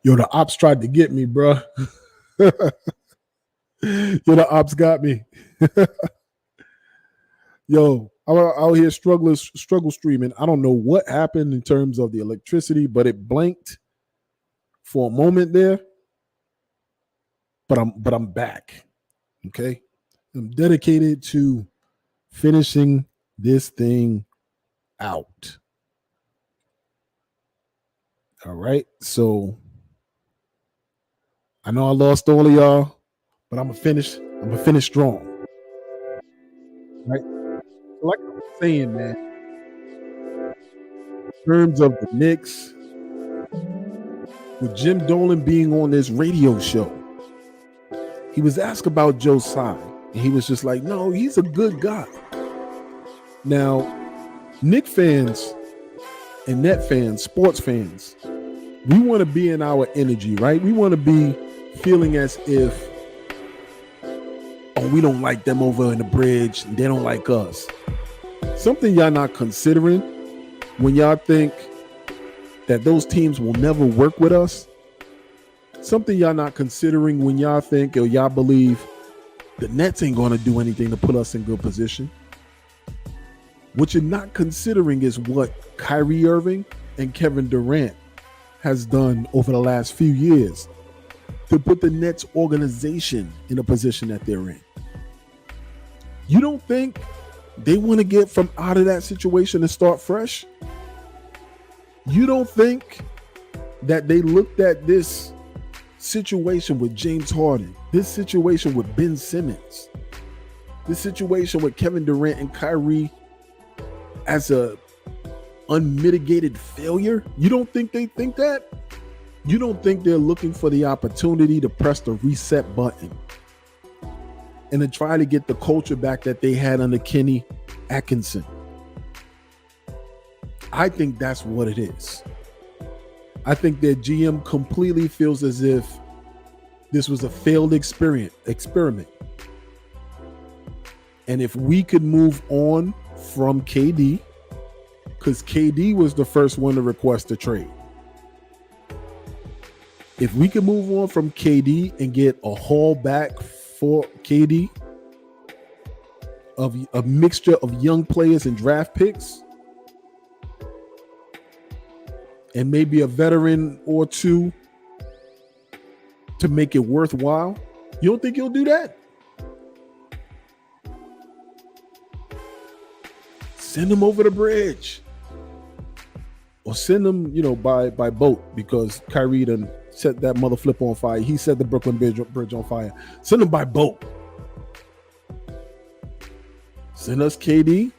Yo, the ops tried to get me, bro. Yo, the ops got me. Yo, I'm out here struggle streaming. I don't know what happened in terms of the electricity, but it blanked for a moment there. But I'm back. Okay. I'm dedicated to finishing this thing out. All right. So I know I lost all of y'all, but I'm gonna finish strong. Right? Like I was saying, man, in terms of the Knicks, with Jim Dolan being on this radio show, he was asked about Joe Tsai, and he was just like, no, he's a good guy. Now, Knick fans and Net fans, sports fans, we want to be in our energy, right? We want to be feeling as if, oh, we don't like them over in the bridge, and they don't like us. Something y'all not considering when y'all think that those teams will never work with us. Something y'all not considering when y'all think or y'all believe the Nets ain't going to do anything to put us in good position. What you're not considering is what Kyrie Irving and Kevin Durant has done over the last few years to put the Nets organization in a position that they're in. You don't think they want to get from out of that situation and start fresh? You don't think that they looked at this situation with James Harden, this situation with Ben Simmons, this situation with Kevin Durant and Kyrie as a unmitigated failure? You don't think they think that? You don't think they're looking for the opportunity to press the reset button and to try to get the culture back that they had under Kenny Atkinson? I think that's what it is. I think their GM completely feels as if this was a failed experiment. And if we could move on from KD, because KD was the first one to request a trade. If we could move on from KD and get a haul back for KD of a mixture of young players and draft picks, and maybe a veteran or two to make it worthwhile, you don't think he'll do that? Send him over the bridge. Or send him, by boat, because Kyrie done set that mother flip on fire. He set the Brooklyn Bridge on fire. Send him by boat. Send us KD.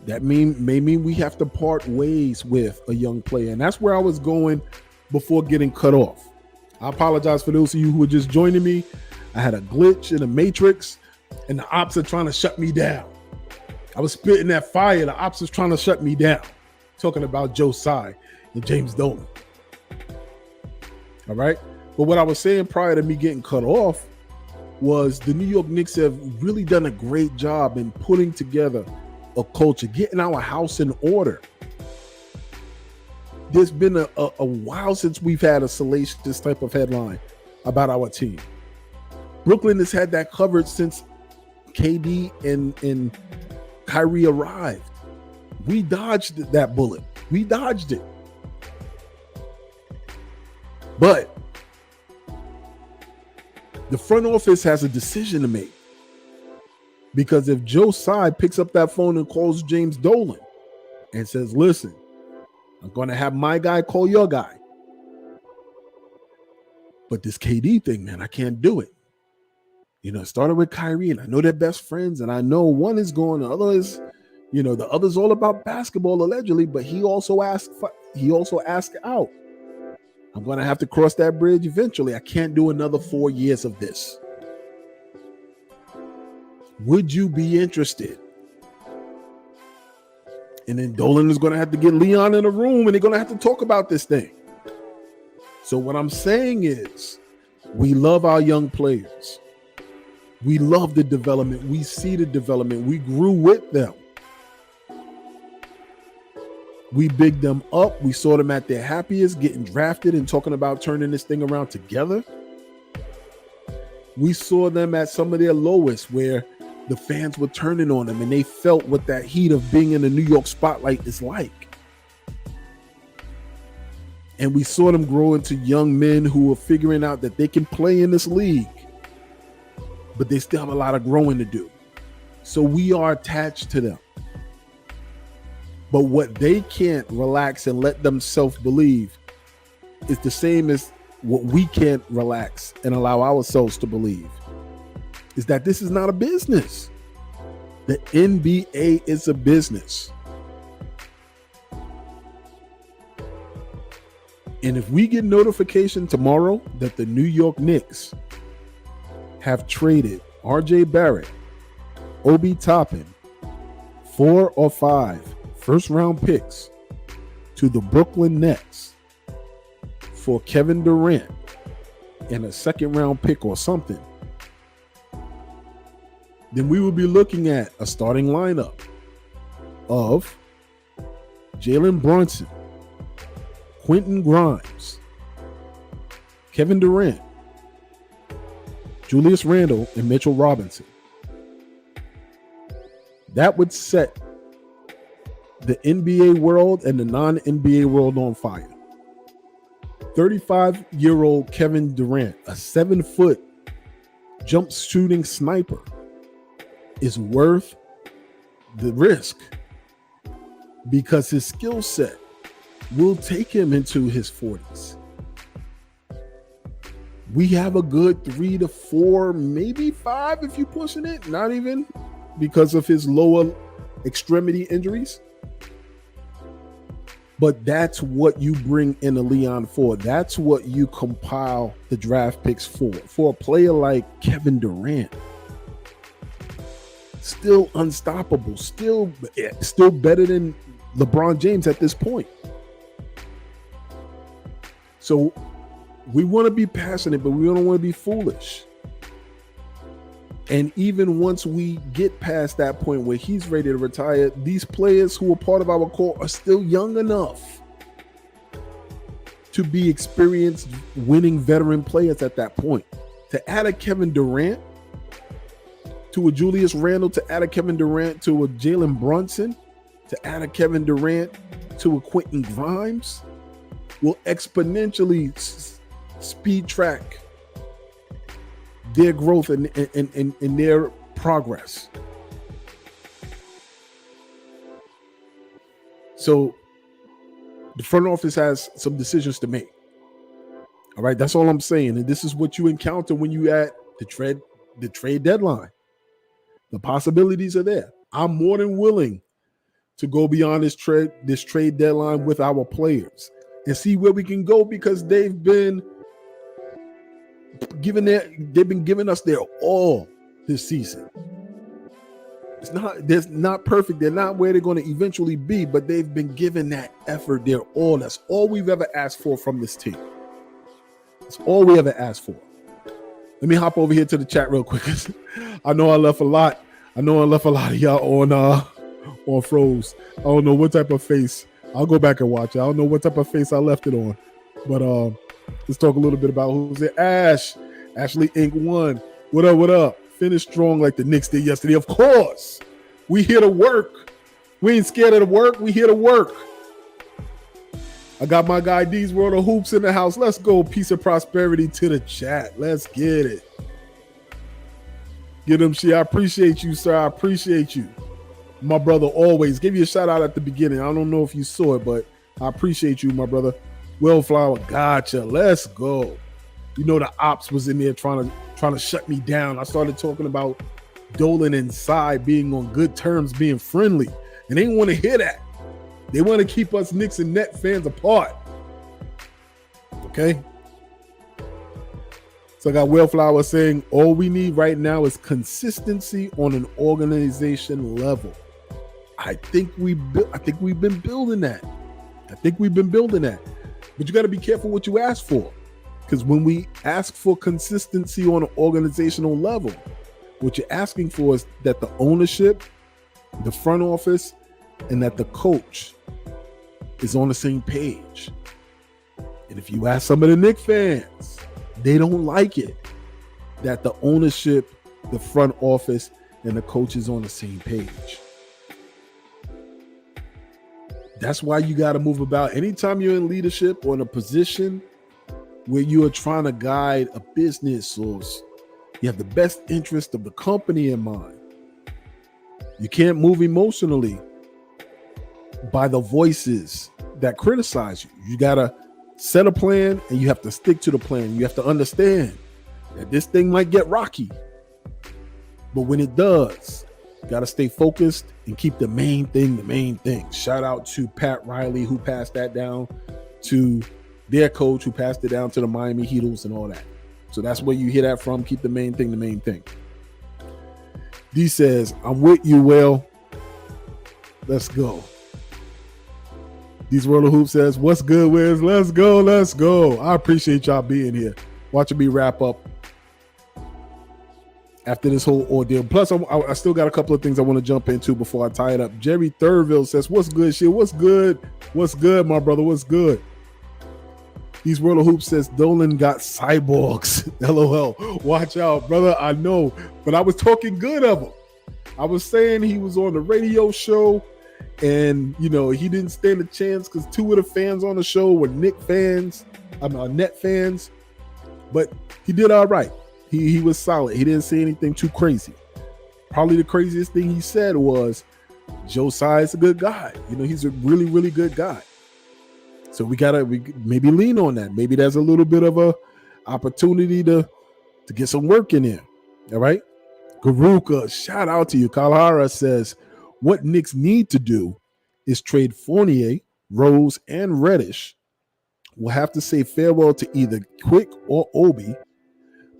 That may mean we have to part ways with a young player. And that's where I was going before getting cut off. I apologize for those of you who are just joining me. I had a glitch in the matrix, and the ops are trying to shut me down. I was spitting that fire. The ops was trying to shut me down. Talking about Joe Tsai and James Dolan. All right. But what I was saying prior to me getting cut off was the New York Knicks have really done a great job in putting together a culture, getting our house in order. There's been a while since we've had a salacious type of headline about our team. Brooklyn has had that covered since KD and Kyrie arrived. We dodged that bullet. We dodged it. But the front office has a decision to make. Because if Joe Tsai picks up that phone and calls James Dolan and says, listen, I'm going to have my guy call your guy. But this KD thing, man, I can't do it. It started with Kyrie, and I know they're best friends, and I know one is going, the other is, the other's all about basketball allegedly, but he also asked out. I'm going to have to cross that bridge eventually. I can't do another 4 years of this. Would you be interested? And then Dolan is going to have to get Leon in a room, and they're going to have to talk about this thing. So what I'm saying is, we love our young players. We love the development. We see the development. We grew with them. We bigged them up. We saw them at their happiest, getting drafted and talking about turning this thing around together. We saw them at some of their lowest where the fans were turning on them and they felt what that heat of being in the New York spotlight is like. And we saw them grow into young men who are figuring out that they can play in this league, but they still have a lot of growing to do. So we are attached to them. But what they can't relax and let themselves believe is the same as what we can't relax and allow ourselves to believe, is that this is not a business. The NBA is a business. And if we get notification tomorrow that the New York Knicks have traded RJ Barrett, Obi Toppin, 4 or 5 first-round picks to the Brooklyn Nets for Kevin Durant and a second-round pick or something, then we will be looking at a starting lineup of Jalen Brunson, Quentin Grimes, Kevin Durant, Julius Randle, and Mitchell Robinson. That would set the NBA world and the non-NBA world on fire. 35-year-old Kevin Durant, a 7-foot jump shooting sniper, is worth the risk because his skill set will take him into his 40s. We have a good 3 to 4, maybe 5 if you're pushing it, not even, because of his lower extremity injuries. But that's what you bring in a Leon for. That's what you compile the draft picks for. For a player like Kevin Durant, still unstoppable, still better than LeBron James at this point. So we want to be passionate, but we don't want to be foolish. And even once we get past that point where he's ready to retire, these players who are part of our core are still young enough to be experienced winning veteran players at that point. To add a Kevin Durant to a Julius Randle, to add a Kevin Durant to a Jalen Brunson, to add a Kevin Durant to a Quentin Grimes will exponentially speed track their growth and their progress. So the front office has some decisions to make. All right, that's all I'm saying. And this is what you encounter when you at the trade deadline. The possibilities are there. I'm more than willing to go beyond this trade deadline with our players and see where we can go, because they've been giving us their all this season. They're not perfect. They're not where they're going to eventually be, but they've been given that effort, their all. That's all we've ever asked for from this team. That's all we ever asked for. Let me hop over here to the chat real quick. I know I left a lot of y'all on froze. I don't know what type of face. I'll go back and watch it. I don't know what type of face I left it on. But let's talk a little bit about who's it. Ashley Inc. 1. What up? Finish strong like the Knicks did yesterday. Of course. We here to work. We ain't scared of the work. We here to work. I got my guy D's World of Hoops in the house. Let's go. Peace and prosperity to the chat. Let's get it. Get him, I appreciate you, sir. I appreciate you. My brother always. Give you a shout out at the beginning. I don't know if you saw it, but I appreciate you, my brother. Wellflower, gotcha. Let's go. You know the ops was in there trying to shut me down. I started talking about Dolan and Cy being on good terms, being friendly, and they didn't want to hear that. They want to keep us Knicks and Net fans apart. Okay? So I got Wellflower saying, all we need right now is consistency on an organization level. I think we've been building that. But you got to be careful what you ask for. Because when we ask for consistency on an organizational level, what you're asking for is that the ownership, the front office, and that the coach is on the same page. And if you ask some of the Knicks fans, they don't like it that the ownership, the front office, and the coach is on the same page. That's why you got to move about. Anytime you're in leadership or in a position where you are trying to guide a business or you have the best interest of the company in mind, you can't move emotionally by the voices that criticize you. You got to set a plan and you have to stick to the plan. You have to understand that this thing might get rocky. But when it does, you got to stay focused and keep the main thing the main thing. Shout out to Pat Riley, who passed that down to their coach, who passed it down to the Miami Heatles and all that. So that's where you hear that from. Keep the main thing the main thing. D says, I'm with you, Will. Let's go. These World of Hoops says, what's good, Wiz? Let's go, let's go. I appreciate y'all being here. Watching me wrap up after this whole ordeal. Plus, I still got a couple of things I want to jump into before I tie it up. Jerry Thurville says, what's good, shit? What's good? What's good, my brother? What's good? These World of Hoops says, Dolan got cyborgs. LOL. Watch out, brother. I know, but I was talking good of him. I was saying he was on the radio show and, you know, he didn't stand a chance because two of the fans on the show were Net fans. But he did all right. He was solid. He didn't say anything too crazy. Probably the craziest thing he said was, Joe Tsai is a good guy. You know, he's a really, really good guy. So we maybe lean on that. Maybe there's a little bit of a opportunity to get some work in there. All right. Garuka, shout out to you. Kalhara says, what Knicks need to do is trade Fournier, Rose, and Reddish. We'll have to say farewell to either Quick or Obi,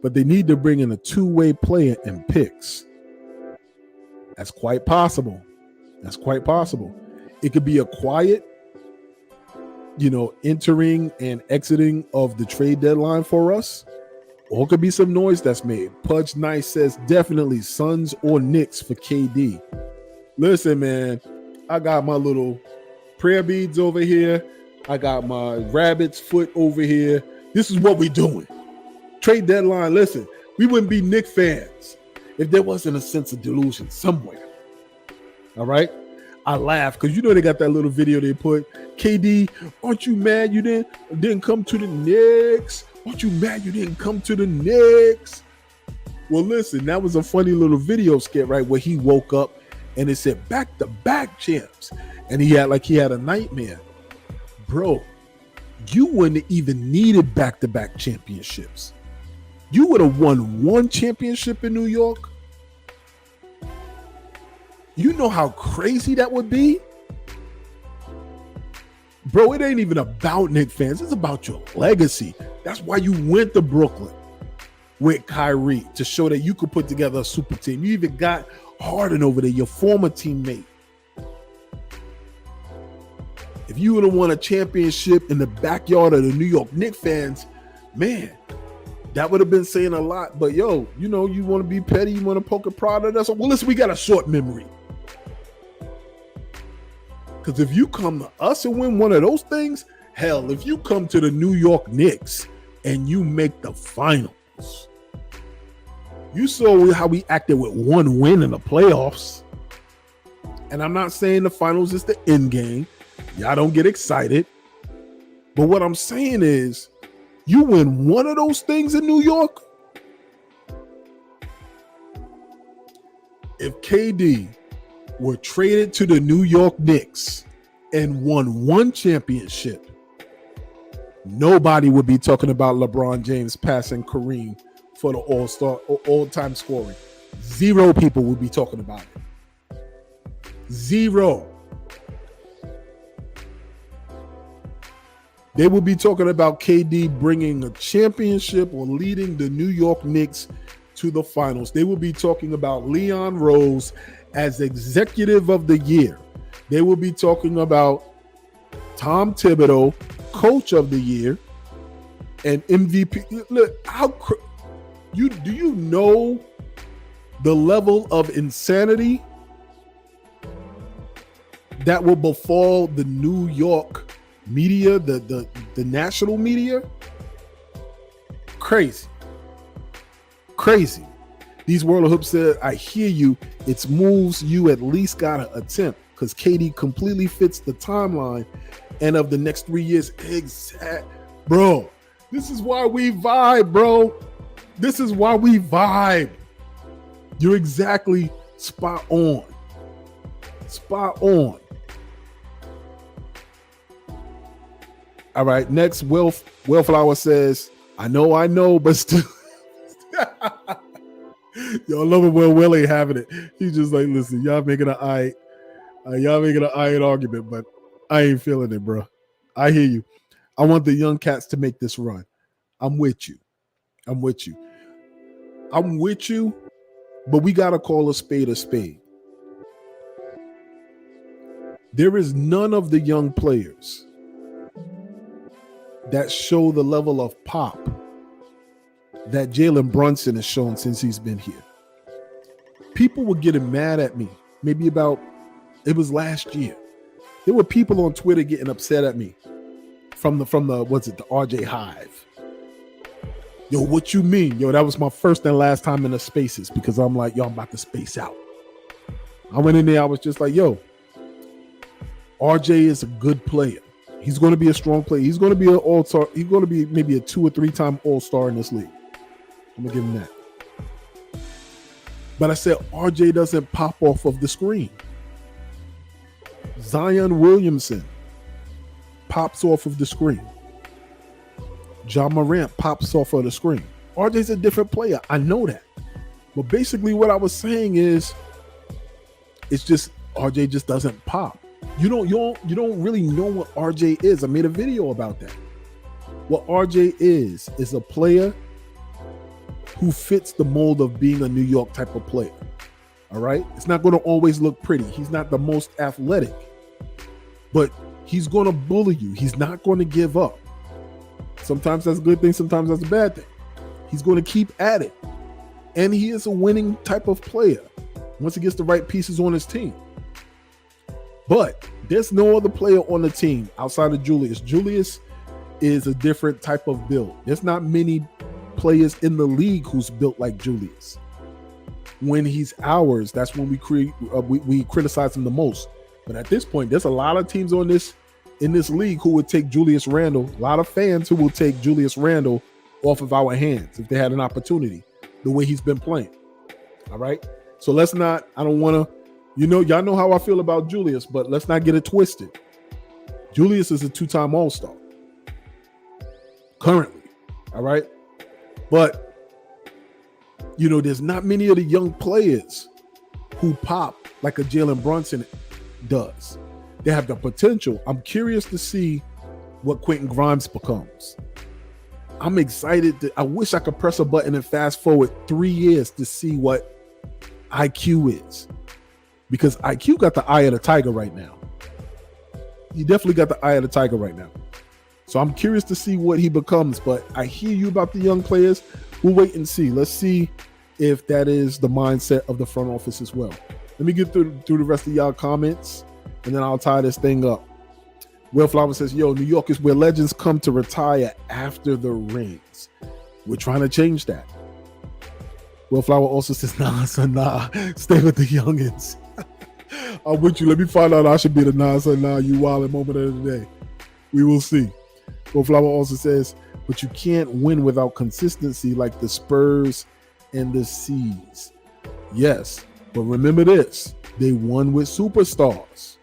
but they need to bring in a two-way player and picks. That's quite possible. That's quite possible. It could be a quiet, entering and exiting of the trade deadline for us, or it could be some noise that's made. Pudge Nice says definitely Suns or Knicks for KD. Listen, man, I got my little prayer beads over here. I got my rabbit's foot over here. This is what we're doing. Trade deadline. Listen, we wouldn't be Knicks fans if there wasn't a sense of delusion somewhere. All right. I laugh because they got that little video they put. KD, aren't you mad you didn't come to the Knicks? Aren't you mad you didn't come to the Knicks? Well, listen, that was a funny little video skit, right? Where he woke up and it said back-to-back champs. And he had a nightmare. Bro, you wouldn't have even needed back-to-back championships. You would have won one championship in New York. You know how crazy that would be? Bro, it ain't even about Knicks fans. It's about your legacy. That's why you went to Brooklyn with Kyrie, to show that you could put together a super team. You even got Harden over there, your former teammate. If you would have won a championship in the backyard of the New York Knicks fans, man, that would have been saying a lot. But you want to be petty, you want to poke a prod at us. Well, listen, we got a short memory. Because if you come to us and win one of those things, hell, if you come to the New York Knicks and you make the finals, you saw how we acted with one win in the playoffs. And I'm not saying the finals is the end game. Y'all don't get excited. But what I'm saying is, you win one of those things in New York. If KD were traded to the New York Knicks and won one championship, nobody would be talking about LeBron James passing Kareem for the all-time scoring. Zero people would be talking about it. Zero. They will be talking about KD bringing a championship or leading the New York Knicks to the finals. They will be talking about Leon Rose as executive of the year. They will be talking about Tom Thibodeau, coach of the year, and MVP. Look, do you know the level of insanity that will befall the New York media, the national media, crazy. These World of Hoops said, I hear you. It's moves you at least gotta attempt because KD completely fits the timeline and of the next 3 years. Bro, this is why we vibe, bro. This is why we vibe. You're exactly spot on. All right, next, Wellflower says, I know, but still. Y'all love it when Will ain't having it. He's just like, listen, y'all making an iron argument, but I ain't feeling it, bro. I hear you. I want the young cats to make this run. I'm with you, but we got to call a spade a spade. There is none of the young players that show the level of pop that Jalen Brunson has shown since he's been here. People were getting mad at me. It was last year. There were people on Twitter getting upset at me from the RJ Hive. Yo, what you mean? Yo, that was my first and last time in the spaces because I'm like, yo, I'm about to space out. I went in there, I was just like, yo, RJ is a good player. He's going to be a strong player. He's going to be an all-star. He's going to be maybe a 2 or 3 time all-star in this league. I'm going to give him that. But I said RJ doesn't pop off of the screen. Zion Williamson pops off of the screen. John Morant pops off of the screen. RJ's a different player. I know that. But basically what I was saying is it's just RJ just doesn't pop. You don't really know what RJ is. I made a video about that. What RJ is a player who fits the mold of being a New York type of player. All right? It's not going to always look pretty. He's not the most athletic. But he's going to bully you. He's not going to give up. Sometimes that's a good thing. Sometimes that's a bad thing. He's going to keep at it. And he is a winning type of player once he gets the right pieces on his team. But there's no other player on the team outside of Julius. Julius is a different type of build. There's not many players in the league who's built like Julius. When he's ours, that's when we criticize him the most. But at this point, there's a lot of teams in this league who would take Julius Randle. A lot of fans who will take Julius Randle off of our hands if they had an opportunity, the way he's been playing. All right. So let's not. I don't want to. Y'all know how I feel about Julius, but let's not get it twisted. Julius is a 2-time All-Star currently, all right? But, there's not many of the young players who pop like a Jalen Brunson does. They have the potential. I'm curious to see what Quentin Grimes becomes. I'm excited. I wish I could press a button and fast forward 3 years to see what IQ is. Because IQ got the eye of the tiger right now. He definitely got the eye of the tiger right now. So I'm curious to see what he becomes. But I hear you about the young players. We'll wait and see. Let's see if that is the mindset of the front office as well. Let me get through the rest of y'all comments, and then I'll tie this thing up. Will Flower says, yo, New York is where legends come to retire after the rings. We're trying to change that. Will Flower also says, nah, stay with the youngins. I'm with you. Let me find out I should be the nah, you wildin' moment of the day. We will see. Will Flower also says, but you can't win without consistency like the Spurs and the C's. Yes, but remember this. They won with superstars.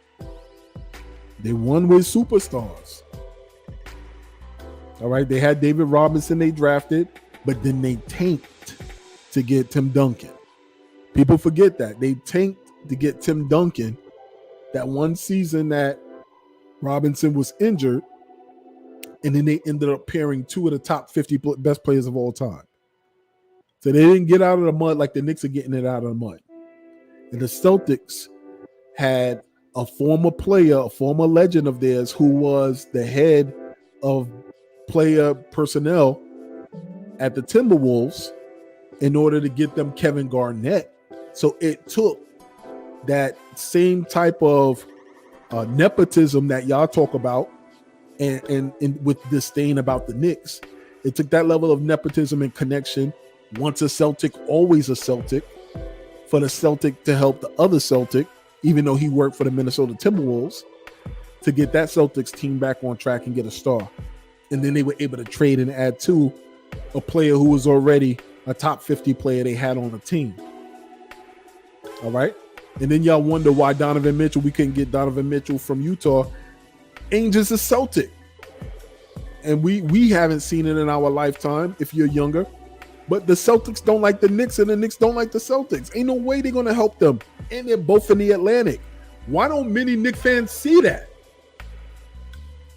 All right, they had David Robinson they drafted, but then they tanked to get Tim Duncan. People forget that. They tanked to get Tim Duncan that one season that Robinson was injured, and then they ended up pairing 2 of the top 50 best players of all time. So they didn't get out of the mud like the Knicks are getting it out of the mud. And the Celtics had a former player, a former legend of theirs who was the head of player personnel at the Timberwolves in order to get them Kevin Garnett. So it took that same type of nepotism that y'all talk about and with disdain about the Knicks. It took that level of nepotism and connection. Once a Celtic, always a Celtic, for the Celtic to help the other Celtic, even though he worked for the Minnesota Timberwolves, to get that Celtics team back on track and get a star. And then they were able to trade and add to a player who was already a top 50 player they had on the team. All right. And then y'all wonder why Donovan Mitchell, we couldn't get Donovan Mitchell from Utah. Ainge is a Celtic. And we haven't seen it in our lifetime if you're younger. But the Celtics don't like the Knicks and the Knicks don't like the Celtics. Ain't no way they're going to help them. And they're both in the Atlantic. Why don't many Knicks fans see that?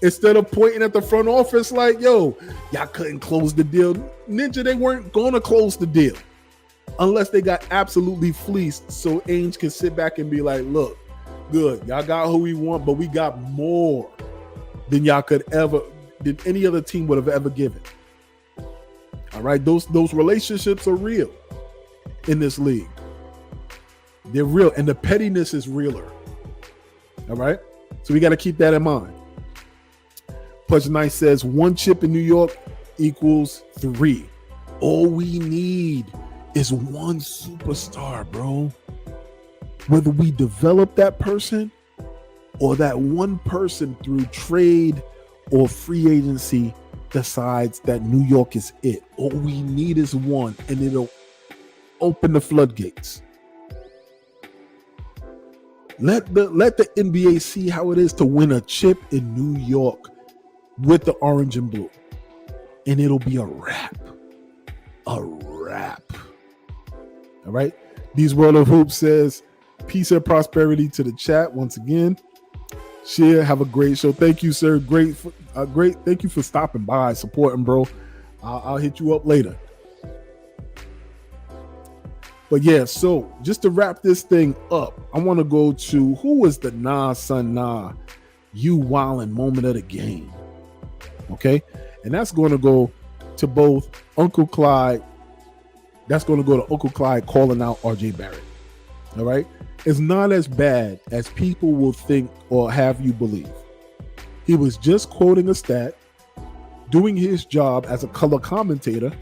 Instead of pointing at the front office like, yo, y'all couldn't close the deal. Ninja, they weren't going to close the deal unless they got absolutely fleeced so Ainge can sit back and be like, look, good, y'all got who we want, but we got more than y'all could ever, than any other team would have ever given. All right, those relationships are real in this league. They're real, and the pettiness is realer. All right, so we got to keep that in mind. Pudge Knight says 1 chip in New York equals 3. All we need is 1 superstar, bro. Whether we develop that person or that one person through trade or free agency decides that New York is it. All we need is 1, and it'll open the floodgates. Let the NBA see how it is to win a chip in New York with the orange and blue, and it'll be a wrap. A wrap. All right. These World of Hoops says peace and prosperity to the chat once again. Share, have a great show. Thank you, sir. Great. Thank you for stopping by, supporting, bro. I'll hit you up later. But yeah, so just to wrap this thing up, I want to go to who was the Nah Son Nah you wildin' moment of the game. Okay, and that's going to go to both Uncle Clyde. That's going to go to Uncle Clyde calling out RJ Barrett. All right, it's not as bad as people will think or have you believe. He was just quoting a stat, doing his job as a color commentator,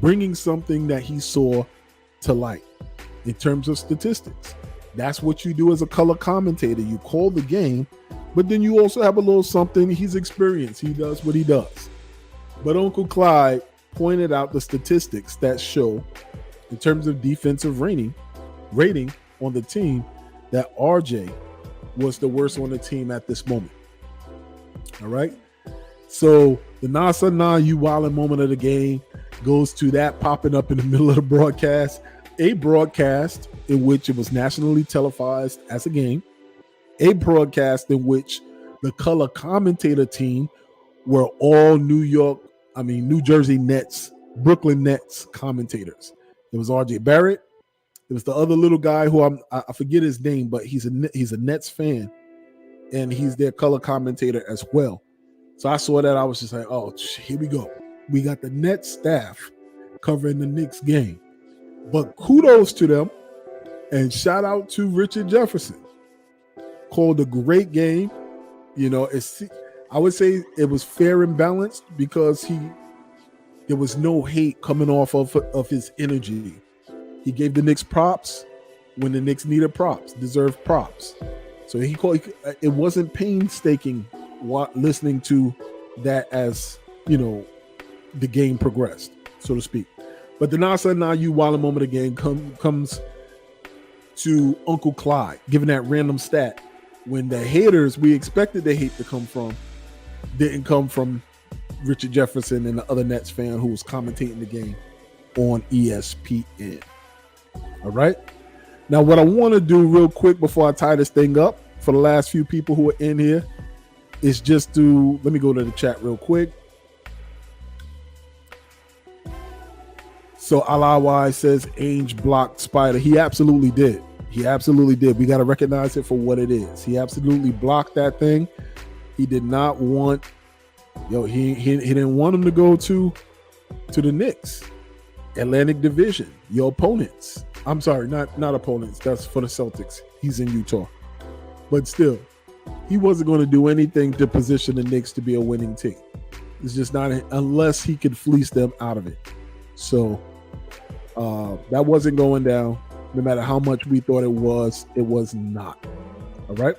bringing something that he saw to light in terms of statistics. That's what you do as a color commentator. You call the game, but then you also have a little something. He's experienced. He does what he does. But Uncle Clyde pointed out the statistics that show, in terms of defensive rating on the team, that RJ was the worst on the team at this moment. All right. So the Nasa Nah you wildin' moment of the game goes to that popping up in the middle of the broadcast, a broadcast in which it was nationally televised as a game, a broadcast in which the color commentator team were all New Jersey Nets, Brooklyn Nets commentators. It was RJ Barrett. It was the other little guy who I forget his name, but he's a Nets fan, and he's their color commentator as well. So I saw that, I was just like, oh, here we go. We got the Nets staff covering the Knicks game. But kudos to them, and shout out to Richard Jefferson. Called a great game. You know, I would say it was fair and balanced because there was no hate coming off of his energy. He gave the Knicks props when the Knicks needed props, deserved props. So it wasn't painstaking listening to that as, you know, the game progressed, so to speak. But the Nasa Nah you wildin' moment of the game comes to Uncle Clyde, giving that random stat when the haters we expected the hate to come from didn't come from Richard Jefferson and the other Nets fan who was commentating the game on ESPN. All right. Now, what I want to do real quick before I tie this thing up for the last few people who are in here is just to, let me go to the chat real quick. So Alawai says Ainge blocked Spider. He absolutely did. He absolutely did. We got to recognize it for what it is. He absolutely blocked that thing. He did not want, he didn't want him to go to the Knicks, Atlantic Division, your opponents. I'm sorry, not opponents. That's for the Celtics. He's in Utah. But still, He wasn't going to do anything to position the Knicks to be a winning team. It's just not, unless he could fleece them out of it. So that wasn't going down. No matter how much we thought it was not. All right.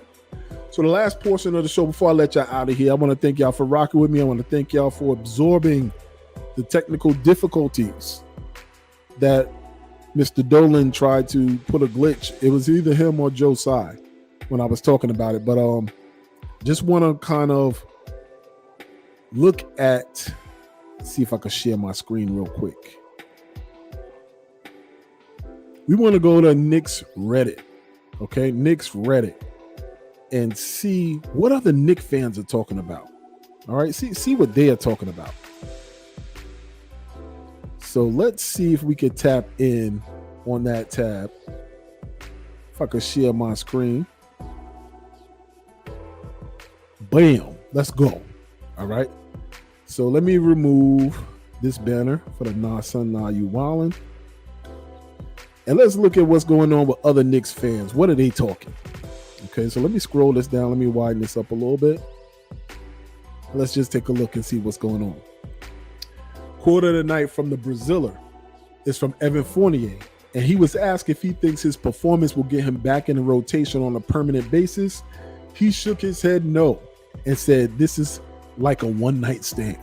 So the last portion of the show, before I let y'all out of here, I want to thank y'all for rocking with me. I want to thank y'all for absorbing the technical difficulties that Mr. Dolan tried to put a glitch. It was either him or Joe Tsai when I was talking about it. But just want to kind of look at, see if I can share my screen real quick. We want to go to Knicks Reddit. Okay, Knicks Reddit. And see what other Knicks fans are talking about. All right, see what they are talking about. So let's see if we could tap in on that tab. If I could share my screen. Bam, let's go. All right. So let me remove this banner for the Nah Son Nah You Wildin'. And let's look at what's going on with other Knicks fans. What are they talking? Okay, so let me scroll this down. Let me widen this up a little bit. Let's just take a look and see what's going on. Quote of the night from the Braziller is from Evan Fournier. And he was asked if he thinks his performance will get him back in the rotation on a permanent basis. He shook his head no and said, "This is like a one-night stand."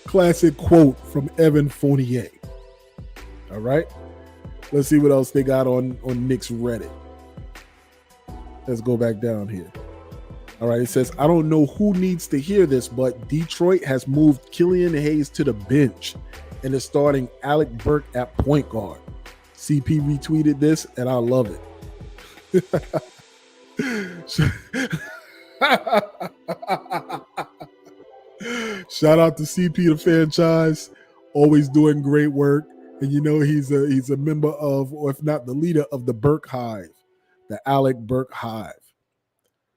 Classic quote from Evan Fournier. All right. Let's see what else they got on Knicks Reddit. Let's go back down here. All right, it says, "I don't know who needs to hear this, but Detroit has moved Killian Hayes to the bench and is starting Alec Burke at point guard." CP retweeted this, and I love it. Shout out to CP the franchise, always doing great work. And you know he's a member of, or if not the leader of, the Burke Hive, the Alec Burke Hive.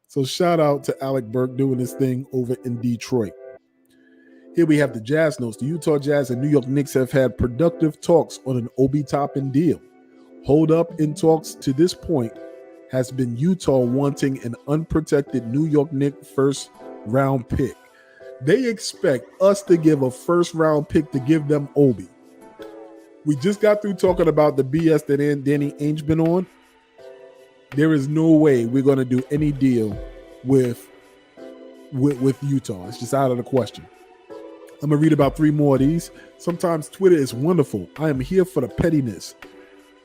So shout out to Alec Burke doing his thing over in Detroit. Here we have the Jazz notes. The Utah Jazz and New York Knicks have had productive talks on an Obi Toppin deal. Hold up in talks to this point has been Utah wanting an unprotected New York Knicks first round pick. They expect us to give a first round pick to give them Obi. We just got through talking about the BS that Danny Ainge been on. There is no way we're going to do any deal with Utah. It's just out of the question. I'm going to read about 3 more of these. Sometimes Twitter is wonderful. I am here for the pettiness.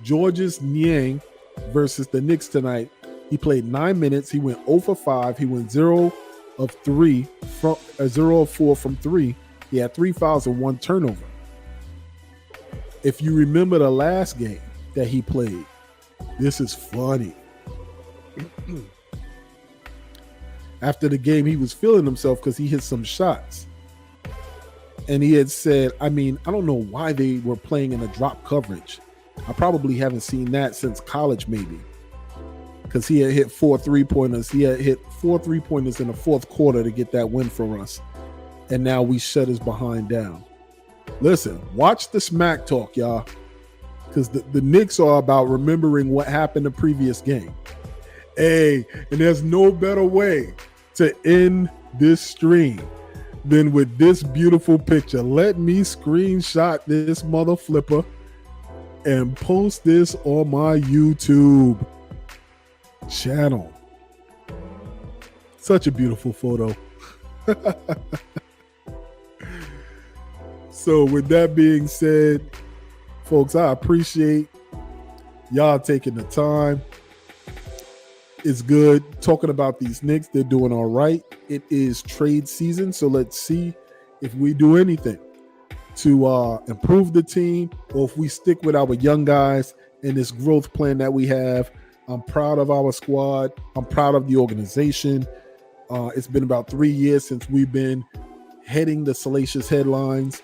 Georges Niang versus the Knicks tonight. He played 9 minutes. He went 0 for 5. He went 0 of 4 from 3. He had 3 fouls and 1 turnover. If you remember the last game that he played, this is funny. After the game, he was feeling himself because he hit some shots. And he had said, I don't know why they were playing in a drop coverage. I probably haven't seen that since college, maybe. Because he had hit 4 3-pointers. He had hit 4 3-pointers in the fourth quarter to get that win for us. And now we shut his behind down. Listen, watch the smack talk, y'all. Because the Knicks are about remembering what happened the previous game. Hey, and there's no better way to end this stream than with this beautiful picture. Let me screenshot this mother flipper and post this on my YouTube channel. Such a beautiful photo. So with that being said, folks, I appreciate y'all taking the time. It's good talking about these Knicks. They're doing all right. It is trade season, so let's see if we do anything to improve the team, or if we stick with our young guys and this growth plan that we have. I'm proud of our squad. I'm proud of the organization. It's been about 3 years since we've been heading the salacious headlines.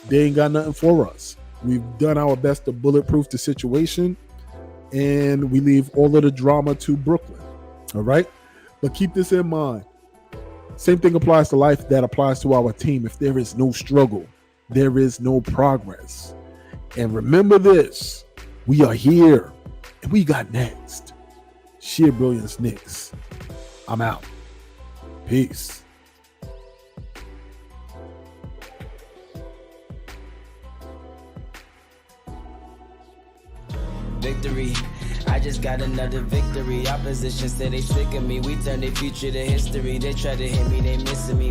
They ain't got nothing for us. We've done our best to bulletproof the situation, and we leave all of the drama to Brooklyn. All right? But keep this in mind. Same thing applies to life that applies to our team. If there is no struggle, there is no progress. And remember this, we are here and we got next. Sheer Brilliance Knicks. I'm out. Peace. Victory. I just got another victory. Opposition said they sick of me. We turn their future to history. They try to hit me, they missing me.